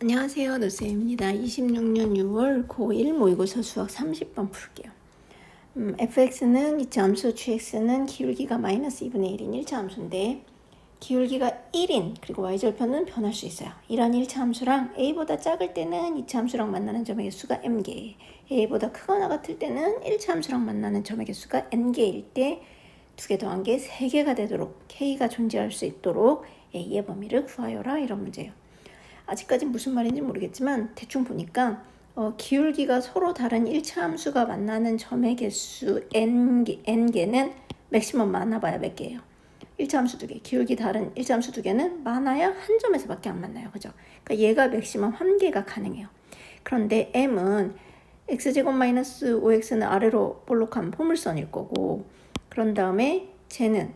안녕하세요. 노쌤입니다. 26년 6월 고1 모의고사 수학 30번 풀게요. fx는 2차함수, gx는 기울기가 마이너스 2분의 1인 1차함수인데 기울기가 1인 그리고 y절편은 변할 수 있어요. 이런 1차함수랑 a보다 작을 때는 2차함수랑 만나는 점의 개수가 m개, a보다 크거나 같을 때는 1차함수랑 만나는 점의 개수가 n개일 때 두 개 더한 게 3개가 되도록 k가 존재할 수 있도록 a의 범위를 구하여라, 이런 문제예요. 아직까지 무슨 말인지 모르겠지만 대충 보니까 기울기가 서로 다른 1차 함수가 만나는 점의 개수 n개는 맥시멈 많아봐야 몇 개예요? 1차 함수 2개, 기울기 다른 1차 함수 2개는 많아야 한 점에서밖에 안 만나요. 그죠? 그러니까 얘가 맥시멈 1개가 가능해요. 그런데 m은 x제곱 마이너스 5x는 아래로 볼록한 포물선일 거고, 그런 다음에 쟤는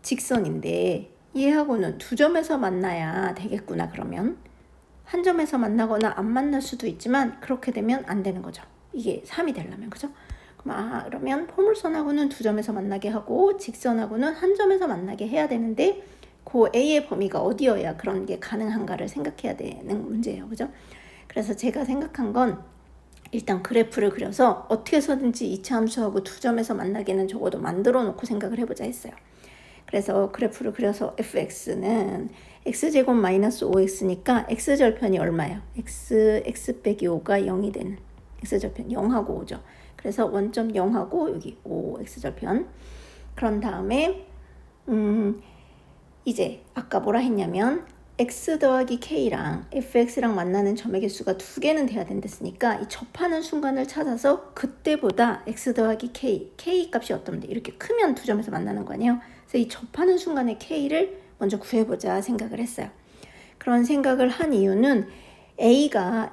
직선인데 얘하고는 두 점에서 만나야 되겠구나. 그러면 한 점에서 만나거나 안 만날 수도 있지만 그렇게 되면 안 되는 거죠. 이게 3이 되려면. 그죠? 그러면 포물선하고는 두 점에서 만나게 하고 직선하고는 한 점에서 만나게 해야 되는데 그 A의 범위가 어디여야 그런 게 가능한가를 생각해야 되는 문제예요. 그죠? 그래서 제가 생각한 건 일단 그래프를 그려서 어떻게 해서든지 2차 함수하고 두 점에서 만나게는 적어도 만들어 놓고 생각을 해보자 했어요. 그래서 그래프를 그려서 fx는 x제곱 마이너스 5x니까 x절편이 얼마예요? x 빼기 5가 0이 되는 x절편 0하고 5죠. 그래서 원점 0하고 여기 5 x절편. 그런 다음에 이제 아까 뭐라 했냐면 x 더하기 k랑 fx랑 만나는 점의 개수가 2개는 돼야 된댔으니까 이 접하는 순간을 찾아서 그때보다 x 더하기 k 값이 어떤데 이렇게 크면 두 점에서 만나는 거 아니에요? 그래서 이 접하는 순간의 k를 먼저 구해보자 생각을 했어요. 그런 생각을 한 이유는 a가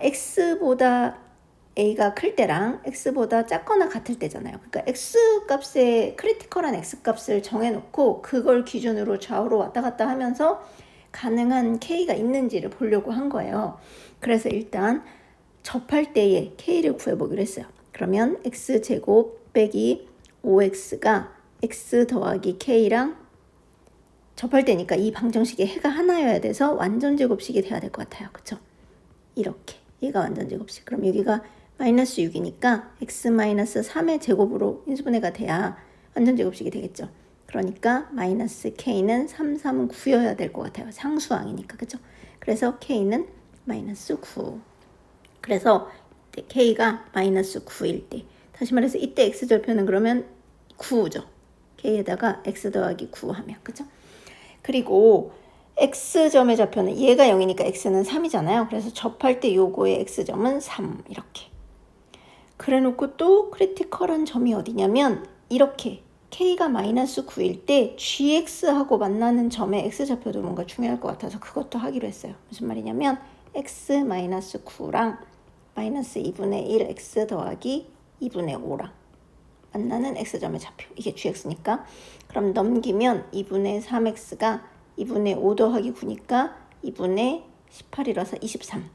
클 때랑 x보다 작거나 같을 때잖아요. 그러니까 x값에 크리티컬한 x값을 정해놓고 그걸 기준으로 좌우로 왔다 갔다 하면서 가능한 k가 있는지를 보려고 한 거예요. 그래서 일단 접할 때의 k를 구해보기로 했어요. 그러면 x제곱 빼기 5x가 x 더하기 k랑 접할 때니까 이 방정식의 해가 하나여야 돼서 완전 제곱식이 돼야 될 것 같아요. 그쵸? 이렇게 얘가 완전 제곱식. 그럼 여기가 마이너스 6이니까 x 마이너스 3의 제곱으로 인수분해가 돼야 완전 제곱식이 되겠죠. 그러니까 마이너스 k는 3, 3은 9여야 될 것 같아요. 상수항이니까. 그죠? 그래서 k는 마이너스 9. 그래서 k가 마이너스 9일 때, 다시 말해서 이때 x절편은 그러면 9죠. k에다가 x 더하기 9 하면. 그죠? 그리고 x점의 좌표는 얘가 0이니까 x는 3이잖아요. 그래서 접할 때 요거의 x점은 3 이렇게. 그래 놓고 또 크리티컬한 점이 어디냐면 이렇게 k가 마이너스 9일 때 gx하고 만나는 점의 x좌표도 뭔가 중요할 것 같아서 그것도 하기로 했어요. 무슨 말이냐면 x 마이너스 9랑 마이너스 2분의 1 x 더하기 2분의 5랑 만나는 x점의 좌표. 이게 gx니까. 그럼 넘기면 2분의 3x가 2분의 5 더하기 9니까 2분의 18이라서 23.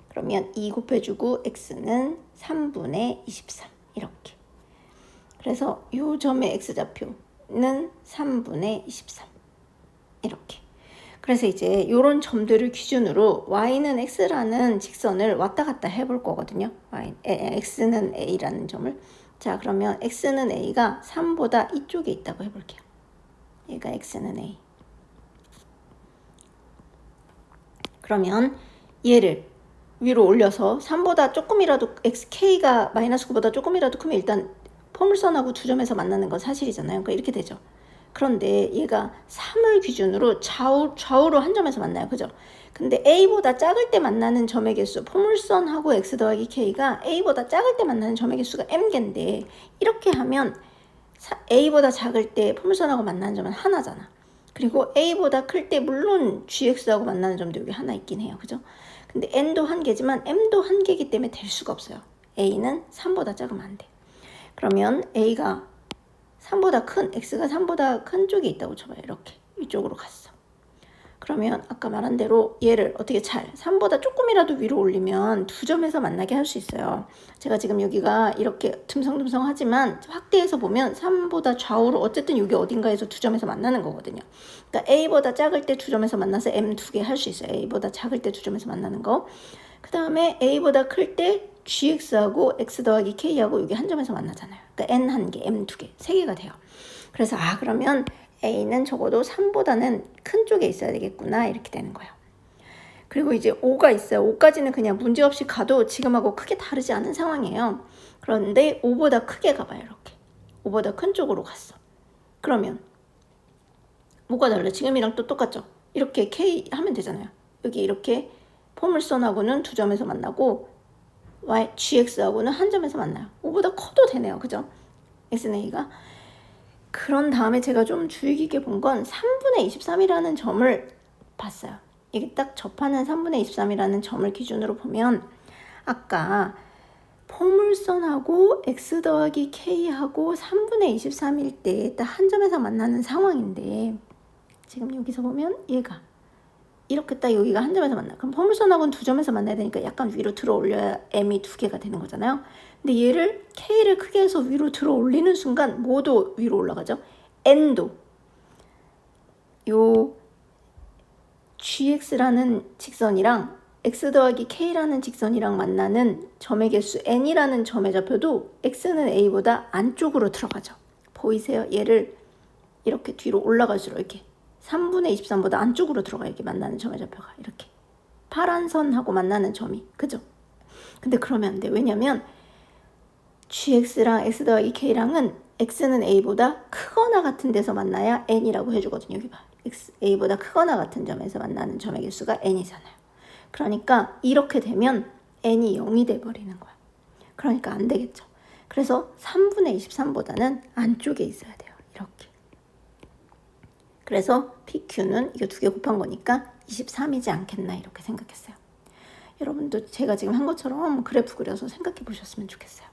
그러면 2 곱해주고 x는 3분의 23 이렇게. 그래서 이 점의 x좌표는 3분의 23 이렇게. 그래서 이제 이런 점들을 기준으로 y는 x라는 직선을 왔다 갔다 해볼 거거든요. x는 a라는 점을. 자, 그러면 x는 a가 3보다 이쪽에 있다고 해볼게요. 얘가 x는 a. 그러면 얘를 위로 올려서 3보다 조금이라도 k가 마이너스 9보다 조금이라도 크면 일단 포물선하고 두 점에서 만나는 건 사실이잖아요. 그러니까 이렇게 되죠. 그런데 얘가 3을 기준으로 좌우로 한 점에서 만나요. 그죠? 근데 a보다 작을 때 만나는 점의 개수, 포물선하고 x 더하기 k가 a보다 작을 때 만나는 점의 개수가 m개인데 이렇게 하면 a보다 작을 때 포물선하고 만나는 점은 하나잖아. 그리고 a보다 클 때 물론 gx하고 만나는 점도 여기 하나 있긴 해요. 그죠? 근데 n도 한 개지만 m도 한 개이기 때문에 될 수가 없어요. a는 3보다 작으면 안 돼. 그러면 a가 3보다 큰, x가 3보다 큰 쪽에 있다고 쳐봐요. 이렇게 이쪽으로 갔어. 그러면 아까 말한 대로 얘를 어떻게 3보다 조금이라도 위로 올리면 2점에서 만나게 할 수 있어요. 제가 지금 여기가 이렇게 듬성듬성하지만 확대해서 보면 3보다 좌우로 어쨌든 여기 어딘가에서 2점에서 만나는 거거든요. 그러니까 A보다 작을 때 2점에서 만나서 M 2개 할 수 있어요. A보다 작을 때 2점에서 만나는 거. 그 다음에 A보다 클 때 GX하고 X 더하기 K하고 여기 한 점에서 만나잖아요. 그러니까 N 1개, M 2개, 3개가 돼요. 그래서 그러면 A는 적어도 3보다는 큰 쪽에 있어야 되겠구나 이렇게 되는 거예요. 그리고 이제 5가 있어요. 5까지는 그냥 문제없이 가도 지금하고 크게 다르지 않은 상황이에요. 그런데 5보다 크게 가봐요. 이렇게 5보다 큰 쪽으로 갔어. 그러면 뭐가 달라? 지금이랑 또 똑같죠? 이렇게 K 하면 되잖아요. 여기 이렇게 포물선하고는 2점에서 만나고 GX하고는 한 점에서 만나요. 5보다 커도 되네요. 그죠? X는 그런 다음에 제가 좀 주의 깊게 본 건 3분의 23이라는 점을 봤어요. 이게 딱 접하는 3분의 23이라는 점을 기준으로 보면 아까 포물선하고 X 더하기 K하고 3분의 23일 때 딱 한 점에서 만나는 상황인데 지금 여기서 보면 얘가 이렇게 딱 여기가 한 점에서 만나. 그럼 포물선하고는 2점에서 만나야 되니까 약간 위로 들어 올려야 M이 2개가 되는 거잖아요. 근데 얘를 K를 크게 해서 위로 들어 올리는 순간 뭐도 위로 올라가죠? N도 요 GX라는 직선이랑 X 더하기 K라는 직선이랑 만나는 점의 개수 N이라는 점의 좌표도 X는 A보다 안쪽으로 들어가죠. 보이세요? 얘를 이렇게 뒤로 올라갈수록 이렇게 3분의 23보다 안쪽으로 들어가 이렇게 만나는 점의 좌표가 이렇게 파란 선하고 만나는 점이 그죠? 근데 그러면 안 돼. 왜냐면 GX랑 X 더하기 K랑은 X는 A보다 크거나 같은 데서 만나야 N이라고 해주거든요. 여기 봐. A보다 크거나 같은 점에서 만나는 점의 개수가 N이잖아요. 그러니까 이렇게 되면 N이 0이 돼버리는 거야. 그러니까 안 되겠죠. 그래서 3분의 23보다는 안쪽에 있어야 돼요. 이렇게. 그래서 PQ는 이거 2개 곱한 거니까 23이지 않겠나 이렇게 생각했어요. 여러분도 제가 지금 한 것처럼 그래프 그려서 생각해 보셨으면 좋겠어요.